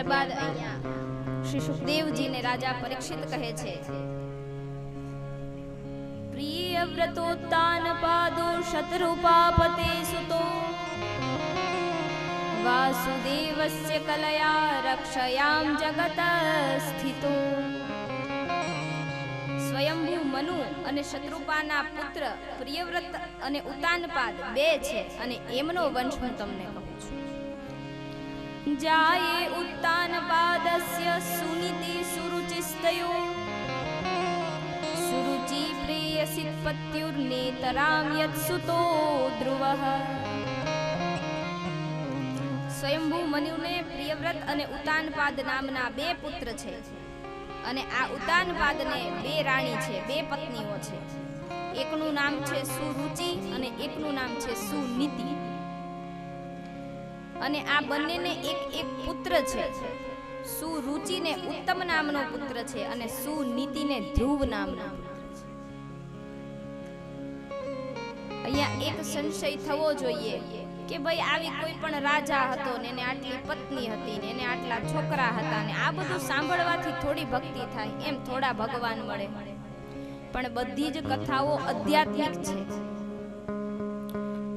ત્યારબાદ અહીંયા શ્રી સુખદેવજીને રાજા પરીક્ષિત કહે છે, પ્રિય વ્રતોત્તાન પાદો શત્રુપાપતે સુતો વાસુદેવસ્ય કલયા રક્ષયામ જગત સ્થિતો. સ્વયંભૂ મનુ અને શત્રુપાના પુત્ર પ્રિયવ્રત અને ઉતાનપાદ બે છે અને એમનો વંશ હું તમને કહું છું. જાયે ઉત્તાનપાદસ્ય સુનીતિ સુરુચિસ્તયો સુરુચિ પ્રેયસિત પત્યુર્નેતરામ યત્સુતો ધ્રુવઃ. સ્વયંભૂ મનુને પ્રિયવ્રત અને ઉતાનપાદ નામના બે પુત્ર છે અને આ ઉતાનપાદને બે રાણી છે, બે પત્નીઓ છે. એકનું નામ છે સુરુચિ અને એકનું નામ છે સુનીતિ. અને આ બંનેને એક એક પુત્ર છે. સુરુચિને ઉત્તમ નામનો પુત્ર છે અને સુનીતિને ધ્રુવ નામનો પુત્ર છે. અહીંયા એક સંશય થવો જોઈએ કે ભાઈ આવી કોઈ પણ રાજા હતો ને એને આટલી પત્ની હતી ને એને આટલા છોકરા હતા ને આ બધું સાંભળવાથી થોડી ભક્તિ થાય, એમ થોડા ભગવાન મળે. પણ બધી જ કથાઓ આધ્યાત્મિક છે.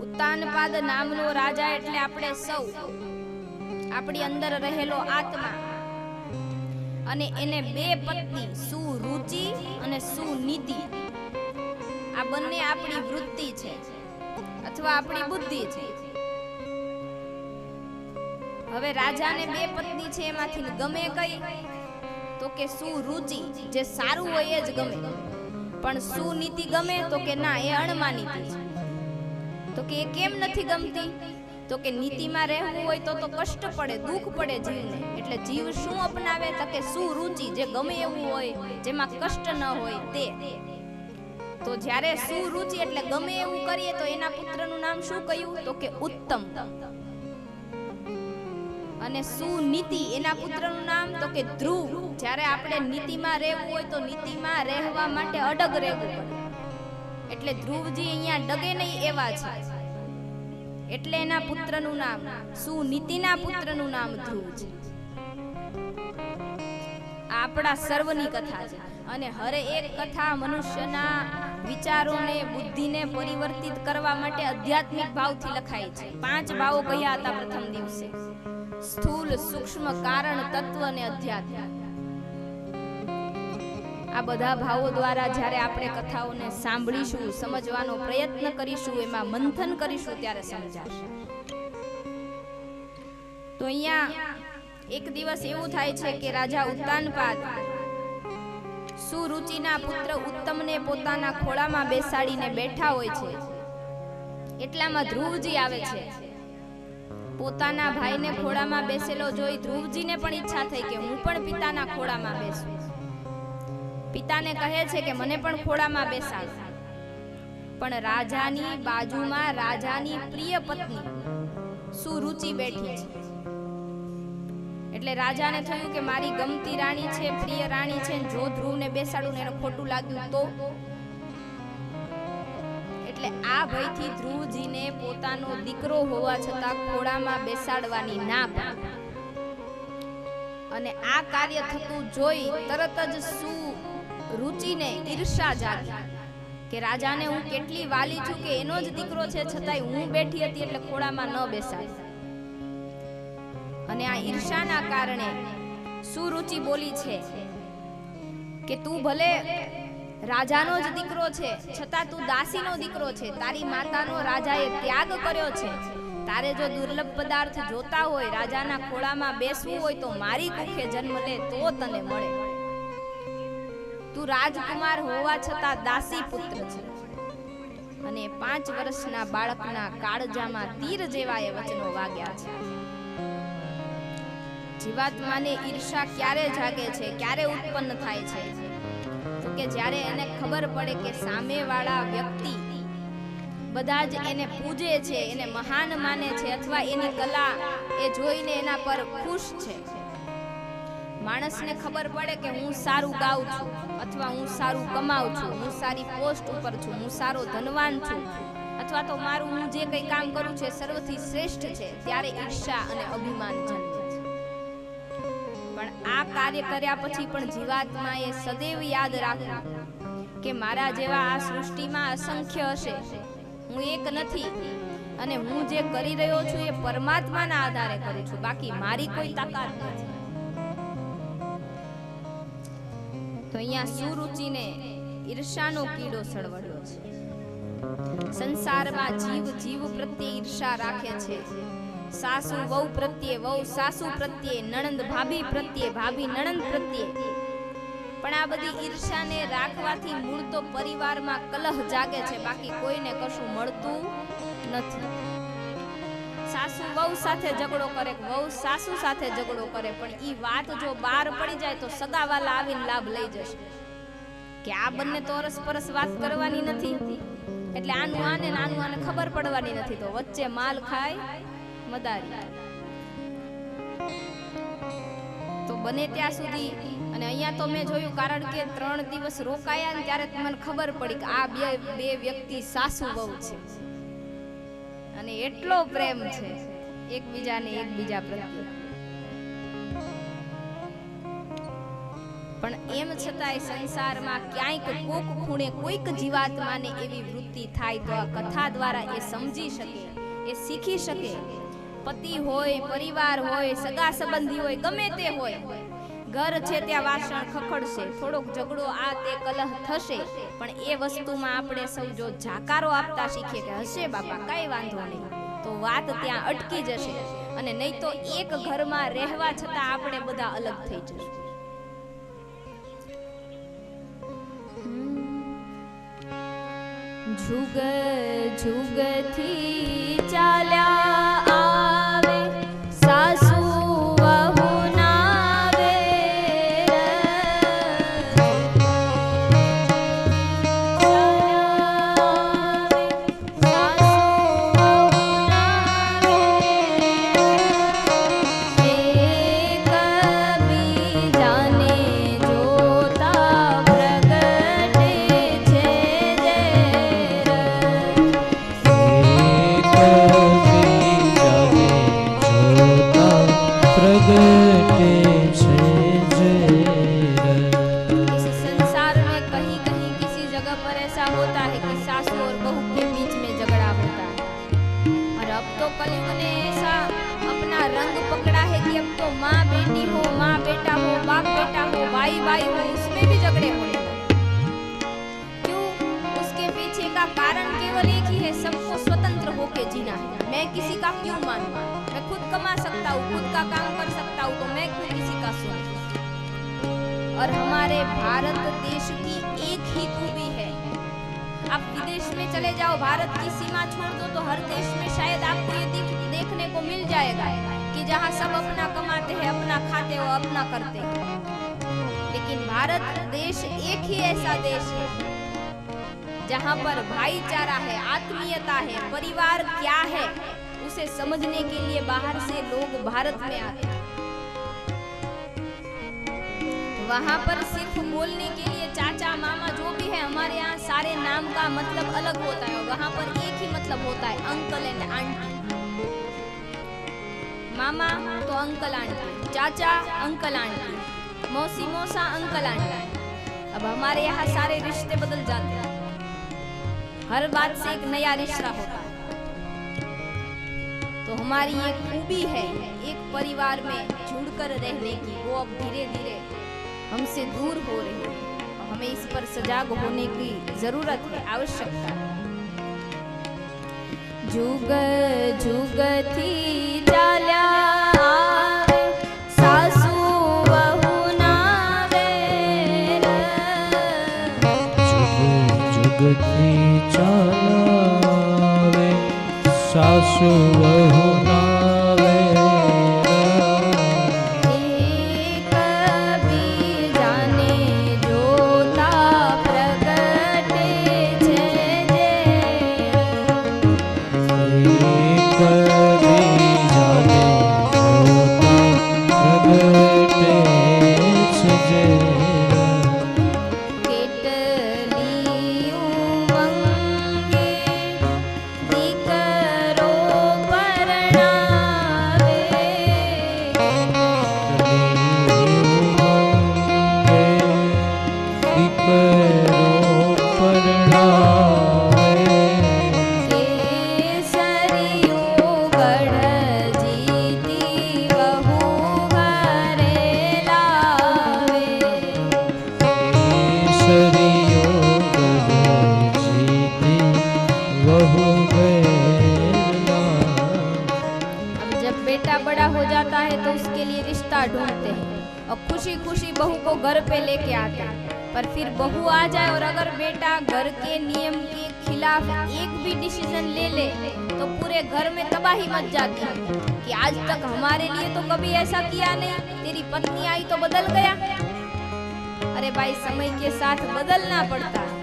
ઉત્તાનપાદ નામનો રાજા એટલે આપણે સૌ, આપણી અંદર રહેલો આત્મા. અને એને બે પત્ની સુરુચિ અને સુનીતિ. આ બંને આપણી વૃત્તિ છે અથવા આપણી બુદ્ધિ છે. હવે રાજાને બે પત્ની છે, એમાંથી ગમે કઈ? તો કે સુરુચિ, જે સારું હોય એ જ ગમે. પણ સુનીતિ ગમે? તો કે ના, એ અણમાનીતી છે. તો કે એ કેમ નથી ગમતી? તો કે નીતિમાં રહેવું હોય તો કષ્ટ પડે, દુઃખ પડે જીવને. એટલે જીવ શું અપનાવે? તો કે સુરુચિ, જે ગમે એવું હોય, જેમાં કષ્ટ ન હોય તે. તો જ્યારે સુરુચિ એટલે ગમે એવું કરીએ તો એના પુત્રનું નામ શું કહ્યું? તો કે ઉત્તમ. અને સુનીતિ, એના પુત્રનું નામ તો કે ધ્રુવ. જ્યારે આપણે નીતિમાં રહેવું હોય તો નીતિમાં રહેવા માટે અડગ રહેવું પડે. એટલે ધ્રુવજી અહીંયા ડગે નહીં એવા છે. એટલે એના પુત્રનું નામ, સુનીતિના પુત્રનું નામ ધ્રુવ છે. આપણા સર્વની કથા છે. અને હરે એક કથા મનુષ્યના વિચારોને, બુદ્ધિને પરિવર્તિત કરવા માટે આધ્યાત્મિક ભાવથી લખાય છે. 5 ભાવો કહ્યા હતા પ્રથમ દિવસે: સ્થૂલ, સૂક્ષ્મ, કારણ, તત્વ અને અધ્યાત્મ. આ બધા ભાવો દ્વારા જ્યારે આપણે કથાઓને સાંભળીશું, સમજવાનો પ્રયત્ન કરીશું, એમાં મંથન કરીશું, ત્યારે સમજાશે. તો અહીંયા એક દિવસ એવું થાય છે કે રાજા ઉત્તાનપાદ સુરુચિના પુત્ર ઉત્તમને પોતાના ખોળામાં બેસાડીને બેઠા હોય છે. એટલામાં ધ્રુવજી આવે છે. પોતાના ભાઈને ખોળામાં બેસેલો જોઈ ધ્રુવજીને પણ ઈચ્છા થઈ કે હું પણ પિતાના ખોળામાં બેસું. પિતાને કહે છે કે મને પણ ખોળામાં બેસાડ. પણ રાજાની બાજુમાં રાજાની પ્રિય પત્ની સુરુચિ બેઠી છે. એટલે રાજાને થયું કે મારી ગમતી રાણી છે, પ્રિય રાણી છે, જો ધ્રુવને બેસાડું ને એને ખોટું લાગ્યું તો. એટલે આ ભયથી ધ્રુવજીને પોતાનો દીકરો હોવા છતાં ખોળામાં બેસાડવાની ના પાડી. અને આ કાર્ય થતું જોઈ તરત જ સુરુચિને ઈર્ષા જાગી કે રાજાને હું કેટલી વાલી છું કે એનો જ દીકરો છે છતાંય હું બેઠી હતી એટલે ખોળામાં ન બેસાડી. અને આ ઈર્ષાના કારણે સુરુચિ બોલી છે કે તું ભલે રાજાનો જ દીકરો છે છતાં તું દાસીનો દીકરો છે. તારી માતાનો રાજાએ ત્યાગ કર્યો છે. તારે જો દુર્લભ પદાર્થ જોતા હોય, રાજાના ખોળામાં બેસવું હોય તો મારી કુખે જન્મ લે તો તને મળે. તું રાજકુમાર હોવા છતાં દાસી પુત્ર છે. અને 5 વર્ષના બાળકના કાળજામાં તીર જેવા એ વચનો વાગ્યા છે. જીવાત્માને ઈર્ષા ક્યારે જાગે છે, ક્યારે ઉત્પન્ન થાય છે? તો કે જ્યારે એને ખબર પડે કે સામેવાળા વ્યક્તિ બધા જ એને પૂજે છે, એને મહાન માને છે, અથવા એની કલા એ જોઈને એના પર ખુશ છે. માણસને ખબર પડે કે હું સારું ગાઉં છું, અથવા હું સારું કમાઉં છું, હું સારી પોસ્ટ ઉપર છું, હું સારો ધનવાન છું, અથવા તો મારું હું જે કંઈ કામ કરું છું એ સર્વથી શ્રેષ્ઠ છે, ત્યારે ઈર્ષા અને અભિમાન જન્મે છે. કાર્ય કર્યા પછી પણ જીવાત્માએ સદૈવ યાદ રાખવું કે મારા જેવા આ સૃષ્ટિમાં અસંખ્ય હશે, હું એક નથી અને હું જે કરી રહ્યો છું એ પરમાત્માના આધારે કરું છું, બાકી મારી કોઈ તાકાત નથી. તો અહીંયા સુરુચિને ઈર્ષાનો કીડો સળવડ્યો છે. સંસારમાં જીવ પ્રત્યે ઈર્ષા રાખે છે. સાસુ વહુ પ્રત્યે, વહુ સાસુ પ્રત્યે, નણંદ ભાભી પ્રત્યે, ભાભી નણંદ પ્રત્યે. પણ આ બધી ઈર્ષાને રાખવાથી મૂળ તો પરિવારમાં કલહ જાગે છે, બાકી કોઈને કશું મળતું નથી. સાસુ વહુ સાથે ઝઘડો કરે, વહુ સાસુ સાથે ઝઘડો કરે, પણ ઈ વાત જો બહાર પડી જાય તો સગાવાલા આવીને લાભ લઈ જશે કે આ બંને તો અરસપરસ વાત કરવાની નથી, એટલે આનું આને ખબર પડવાની નથી, તો વચ્ચે માલ ખાય મદારી. તો બને ત્યાં સુધી, અને અહીંયા તો મેં જોયું, કારણ કે 3 દિવસ રોકાયા ને ત્યારે મને ખબર પડી કે આ બે વ્યક્તિ સાસુ વહુ છે અને એટલો પ્રેમ છે એકબીજા પ્રત્યે. પણ એમ છતાંય સંસારમાં ક્યાંક કોક ખૂણે કોઈક જીવાત્માને એવી વૃત્તિ થાય તો આ કથા દ્વારા એ સમજી શકે, એ શીખી શકે. પતિ હોય, પરિવાર હોય, સગા સંબંધી હોય, ગમે તે હોય, ઘર છે ત્યાં વાસણ ખખડશે, થોડોક ઝઘડો આ તે કલહ થશે, પણ એ વસ્તુમાં આપણે સૌ જો જાકારો આપતા શીખીએ કે હશે બાપા કઈ વાંધો નહીં, તો વાત ત્યાં અટકી જશે. અને નહીં તો એક ઘરમાં રહેવા છતાં આપણે બધા અલગ થઈ જશું. જુગ જુગથી ચાલ્યા આવે સાસુ વહુ ના વેર, એકબીજાને જોતા પ્રગટે છે कलयुग ने ऐसा अपना रंग पकड़ा है कि अब तो माँ बेटी हो, माँ बेटा हो, बाप बेटा हो, भाई भाई हो, उसमें भी झगड़े होने लगे. क्यों? उसके पीछे का कारण केवल एक ही है, सबको स्वतंत्र होके जीना है. मैं किसी का क्यों मानूं? मैं खुद कमा सकता हूँ, खुद का काम कर सकता हूँ, तो मैं क्यों किसी का सुनूं? और हमारे भारत देश की एक ही खूबी है, आप विदेश में चले जाओ, भारत की सीमा छोड़ दो तो हर देश में शायद आपको ये देखने को मिल जाएगा कि जहाँ सब अपना कमाते हैं, अपना खाते हो, अपना करते हैं. लेकिन भारत देश एक ही ऐसा देश है जहाँ पर भाईचारा है, आत्मीयता है, परिवार क्या है उसे समझने के लिए बाहर से लोग भारत में आते हैं. वहाँ पर सिर्फ बोलने के लिए चाचा मामा जो भी है, हमारे यहाँ सारे नाम का मतलब अलग होता है, वहाँ पर एक ही मतलब होता है, अंकल एंड आंटी. मामा तो अंकल आंटी, चाचा अंकल आंटी, मौसी मौसा अंकल आंटी. अब हमारे यहाँ सारे रिश्ते बदल जाते हैं, हर बात से एक नया रिश्ता होता है. तो हमारी एक खूबी है एक परिवार में जुड़कर रहने की, वो अब धीरे धीरे हमसे दूर हो रही है. हमें इस पर सजग होने की जरूरत है, आवश्यकता है. जुग जुग थी चाल्या आवे सासू वहू ना वेर, जुग थी चाल्या आवे सासू वहू ना દીકરો પરણા करियो गर जीती वहु गैरना। अब जब बेटा बड़ा हो जाता है तो उसके लिए रिश्ता ढूंढते हैं और खुशी खुशी बहू को घर पे लेके आते हैं। पर फिर बहू आ जाए और अगर बेटा घर के नियम के खिलाफ एक भी डिसीजन ले ले तो पूरे घर में तबाही मच जाती है कि आज तक हमारे लिए तो कभी ऐसा किया नहीं, तेरी पत्नी आई तो बदल गया। अरे भाई, समय के साथ बदलना पड़ता है।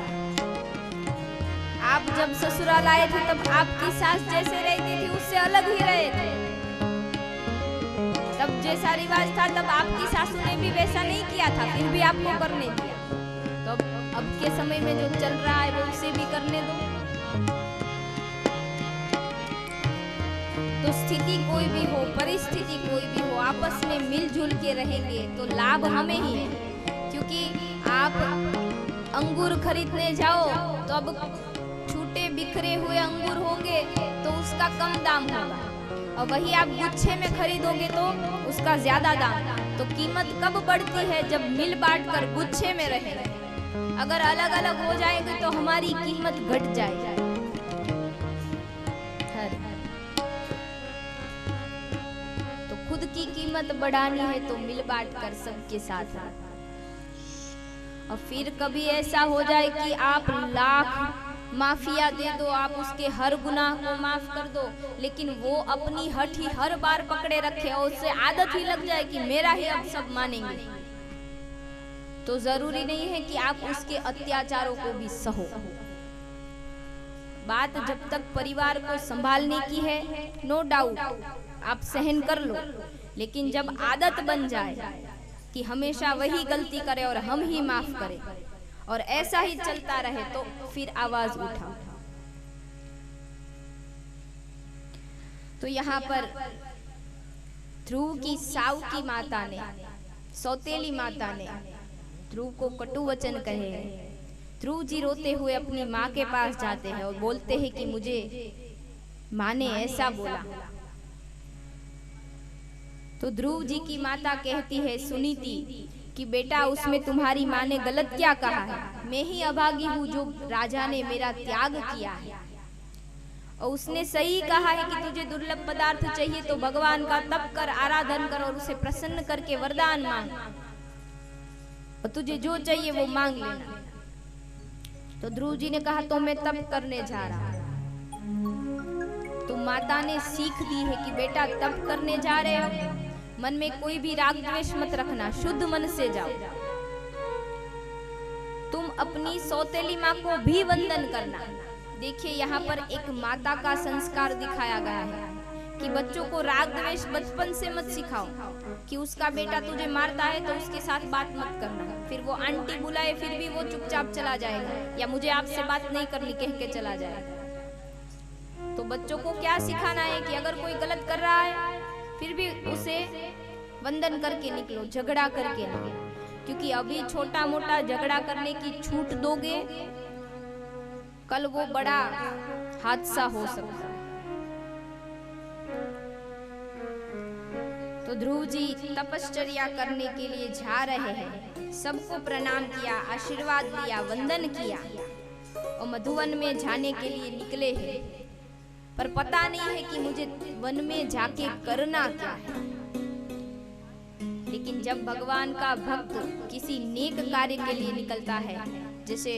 आप जब ससुराल आए थे तब आपकी सास जैसे रहती थी उससे अलग ही रहे थे। तब जैसा रिवाज था तब आपकी सासू ने भी वैसा नहीं किया था, फिर भी आपको करने दिया। तो अब के समय में जो चल रहा है वो उसे भी करने दो। तो स्थिति कोई भी हो, परिस्थिति कोई भी हो, आपस में मिलजुल के रहेंगे तो लाभ हमें ही है। क्योंकि आप अंगूर खरीदने जाओ तो अब छूटे बिखरे हुए अंगूर होंगे तो उसका कम दाम होगा, और वही आप गुच्छे में खरीदोगे तो उसका ज्यादा दाम। तो कीमत कब बढ़ती है? जब मिल बांट कर गुच्छे में रहे। अगर अलग अलग हो जाएंगे तो हमारी कीमत घट जाएगी। तो खुद की कीमत बढ़ानी है तो मिल बांट कर सबके साथ। और फिर कभी ऐसा हो जाए कि आप लाख माफिया दे दो, आप उसके हर गुनाह को माफ कर दो, लेकिन वो अपनी हठ ही हर बार पकड़े रखे और उससे आदत ही लग जाए कि मेरा ही अब सब मानेंगे, तो जरूरी नहीं है कि आप उसके अत्याचारों को भी सहो। बात जब तक परिवार को संभालने की है, नो डाउट आप सहन कर लो, लेकिन जब आदत बन जाए कि हमेशा वही गलती करे और हम ही माफ करें और ऐसा ही चलता रहे तो फिर आवाज उठाओ। तो यहाँ पर ध्रुव की साऊ की माता ने, सौतेली माता ने ध्रुव को कटु वचन कहे। ध्रुव जी रोते हुए अपनी माँ के पास जाते हैं और बोलते हैं कि मुझे माँ ने ऐसा बोला। तो ध्रुव जी की माता कहती है सुनीति कि बेटा उसमें तुम्हारी माँ ने गलत क्या कहा है? मैं ही अभागी हूँ जो राजा ने मेरा त्याग किया है, और उसने सही कहा है कि तुझे दुर्लभ पदार्थ चाहिए तो भगवान का तप कर, आराधन कर और उसे प्रसन्न करके वरदान मांग, और तुझे जो चाहिए वो मांग लेना। तो ध्रुव जी ने कहा तो मैं तप करने जा रहा हूं। तो माता ने सीख दी है कि बेटा तप करने जा रहे हो, मन में कोई भी राग द्वेष मत रखना, शुद्ध मन से जाओ। तुम अपनी सौतेली माँ को भी वंदन करना। देखिए यहाँ पर एक माता का संस्कार दिखाया गया है कि बच्चों को राग द्वेष बचपन से मत सिखाओ कि उसका बेटा तुझे मारता है तो उसके साथ बात मत करना, फिर वो आंटी बुलाए फिर भी वो चुपचाप चला जाएगा, या मुझे आपसे बात नहीं करनी कह के चला जाएगा। तो बच्चों को क्या सिखाना है कि अगर कोई गलत कर रहा है फिर भी उसे वंदन करके निकलो, झगड़ा करके निकलो, क्योंकि अभी छोटा मोटा झगड़ा करने की छूट दोगे कल वो बड़ा हादसा हो सकता है। तो ध्रुव जी तपश्चर्या करने के लिए जा रहे हैं, सबको प्रणाम किया, आशीर्वाद दिया, वंदन किया और मधुवन में जाने के लिए निकले हैं। पर पता नहीं है कि मुझे वन में जाके करना क्या है। लेकिन जब भगवान का भक्त किसी नेक कार्य के लिए निकलता है, जैसे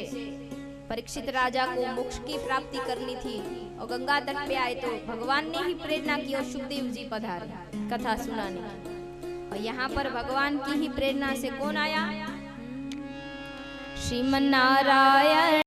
परीक्षित राजा को मोक्ष की प्राप्ति करनी थी और गंगा तट पे आए तो भगवान ने ही प्रेरणा की और सुखदेव जी पधारे कथा सुनाने, और यहाँ पर भगवान की ही प्रेरणा से कौन आया? श्रीमन नारायण।